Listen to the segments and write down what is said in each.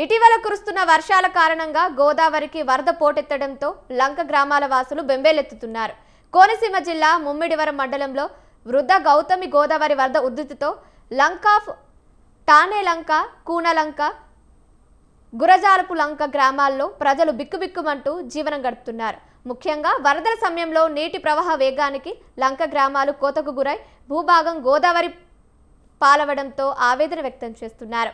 ఇటీవల కురుస్తున్న వర్షాల కారణంగా గోదావరికి వరద పోటెత్తడంతో లంక గ్రామాల వాసులు బెంబేలెత్తుతున్నారు. కోనసీమ జిల్లా ముమ్మిడివరం మండలంలో వృద్ధ గౌతమి గోదావరి వరద ఉధృతితో లంక, టానే లంక, కూనలంక, గురజాలపు లంక గ్రామాల్లో ప్రజలు బిక్కుబిక్కుమంటూ జీవనం గడుపుతున్నారు. ముఖ్యంగా వరదల సమయంలో నీటి ప్రవాహ వేగానికి లంక గ్రామాలు కోతకు గురై భూభాగం గోదావరి పాలవడంతో ఆవేదన వ్యక్తం చేస్తున్నారు.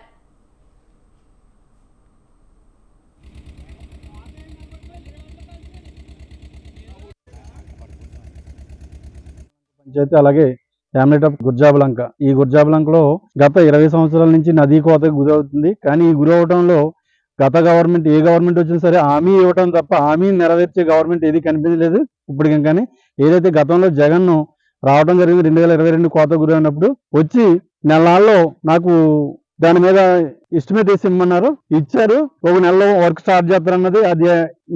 పంచాయతీ అలాగే ఫ్యామిలీ ఆఫ్ గుర్జాబలంక. ఈ గుర్జాబలంకలో గత 20 సంవత్సరాల నుంచి నదీ కోతకు గురవుతుంది. కానీ ఈ గురవడంలో గత గవర్నమెంట్ ఏ గవర్నమెంట్ వచ్చినా సరే హామీ ఇవ్వడం తప్ప హామీ నెరవేర్చే గవర్నమెంట్ ఏది కనిపించలేదు ఇప్పటికి. కానీ ఏదైతే గతంలో జగన్ రావడం జరిగింది 2022 కోత గురైనప్పుడు వచ్చి నెలల్లో నాకు దాని మీద ఎస్టిమేట్ వేసి ఇమ్మన్నారు, ఇచ్చారు. ఒక నెలలో వర్క్ స్టార్ట్ చేస్తారన్నది అది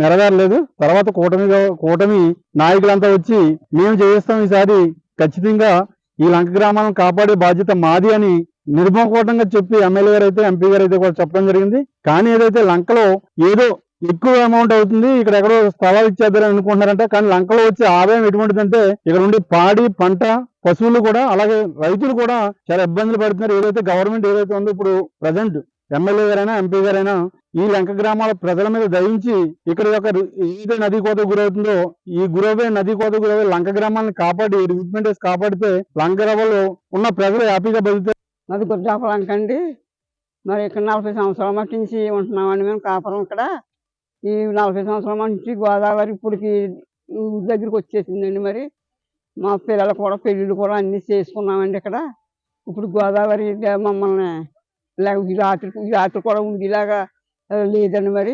నెరవేరలేదు. తర్వాత కూటమి నాయకులంతా వచ్చి మేము చేస్తాం, ఈసారి ఖచ్చితంగా ఈ లంక గ్రామాలను కాపాడే బాధ్యత మాది అని నిర్మోహటంగా చెప్పి ఎమ్మెల్యే గారు అయితే ఎంపీ గారు అయితే కూడా చెప్పడం జరిగింది. కానీ ఏదైతే లంకలో ఏదో ఎక్కువ అమౌంట్ అవుతుంది, ఇక్కడ ఎక్కడో స్థలాలు ఇచ్చేద్దారని అనుకుంటున్నారంట. కానీ లంకలో వచ్చే ఆదాయం ఎటువంటిదంటే ఇక్కడ ఉండే పాడి పంట పశువులు కూడా అలాగే రైతులు కూడా చాలా ఇబ్బందులు పడుతున్నారు. ఏదైతే గవర్నమెంట్ ఏదైతే ఉందో ఇప్పుడు ప్రజెంట్ ఎమ్మెల్యే గారైనా ఎంపీ గారైనా ఈ లంక గ్రామాల ప్రజల మీద దయించి ఇక్కడ ఏదైతే నదీ కోత గురవుతుందో ఈ నదీ కోత గురవే లంక గ్రామాలను కాపాడి రిక్రూట్మెంట్ వేసి కాపాడితే లంక గ్రామాల్లో ఉన్న ప్రజలు హ్యాపీగా బతుకుతారు. అది గుర్జాపలంక అండి. మరి ఇక్కడ 40 సంవత్సరాల మట్టి నుంచి ఉంటున్నామండి మేము కాపురం. ఇక్కడ ఈ 40 సంవత్సరాల నుంచి గోదావరి ఇప్పటికి ఊరి దగ్గరికి వచ్చేసిందండి. మరి మా పిల్లలు కూడా పెళ్ళిళ్ళు కూడా అన్నీ చేసుకున్నామండి ఇక్కడ. ఇప్పుడు గోదావరి మమ్మల్ని ఈ రాత్రి కూడా ఉండేలాగా లేదండి. మరి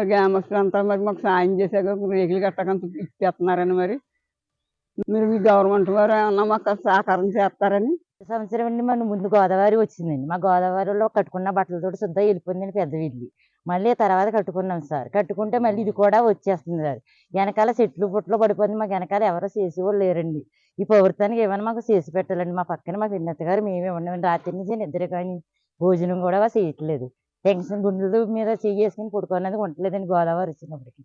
గ్రామస్తులు అంతా మరి మాకు సాయం చేశాక రేకులు కట్టకంత ఇచ్చేస్తున్నారని మరి మీరు మీ గవర్నమెంట్ వారు ఏమన్నా మాకు సహకారం చేస్తారని. సంవత్సరం అండి మన ముందు గోదావరి వచ్చిందండి. మా గోదావరిలో కట్టుకున్న బట్టలతో శుద్ధ వెళ్ళిపోయిందండి పెద్ద ఇల్లు. మళ్ళీ తర్వాత కట్టుకున్నాం సార్. కట్టుకుంటే మళ్ళీ ఇది కూడా వచ్చేస్తుంది సార్. వెనకాల చెట్లు పుట్లు పడిపోతుంది. మాకు వెనకాల ఎవరో చేసేవాళ్ళు లేరండి. ఈ ప్రభుత్వానికి ఏమైనా మాకు చేసి పెట్టాలండి. మా పక్కన మాకు విన్నత గారు మేమే ఉన్నామండి. రాత్రి నుంచి నిద్ర కానీ భోజనం కూడా చేయట్లేదు. టెన్షన్ గుండెల మీద చేసుకుని పడుకోనేది ఉండలేదండి. గోదావరి వచ్చినప్పటికి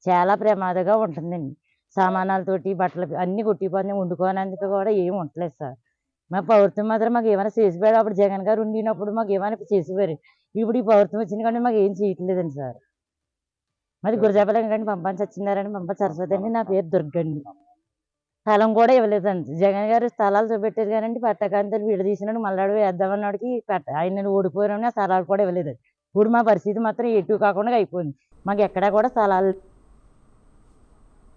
చాలా ప్రమాదంగా ఉంటుందండి. సామానాలతోటి బట్టలు అన్ని కొట్టిపోతున్నాయి. వండుకోనందుకు కూడా ఏమి ఉండలేదు సార్. మా ప్రభుత్వం మాత్రం మాకు ఏమైనా చేసి పెట్టారు. అప్పుడు జగన్ గారు ఉండినప్పుడు మాకు ఏమైనా చేసేవారు. ఇప్పుడు ఈ ప్రభుత్వం వచ్చిన కానీ మాకు ఏం చేయట్లేదండి సార్. మాది గురజాపలంక అండి. పంపని సత్యనారాయణ, పంపని సరస్వతి అండి. నా పేరు దుర్గండి. స్థలం కూడా ఇవ్వలేదండి. జగన్ గారు స్థలాలు చూపెట్టారు కానండి పట్టకాంతలు విడదీసినాడు. మళ్ళాడు వేద్దామన్నాడికి ఆయన ఓడిపోయినా స్థలాలు కూడా ఇవ్వలేదండి. ఇప్పుడు మా పరిస్థితి మాత్రం ఎటు కాకుండా అయిపోయింది. మాకు ఎక్కడా కూడా స్థలాలు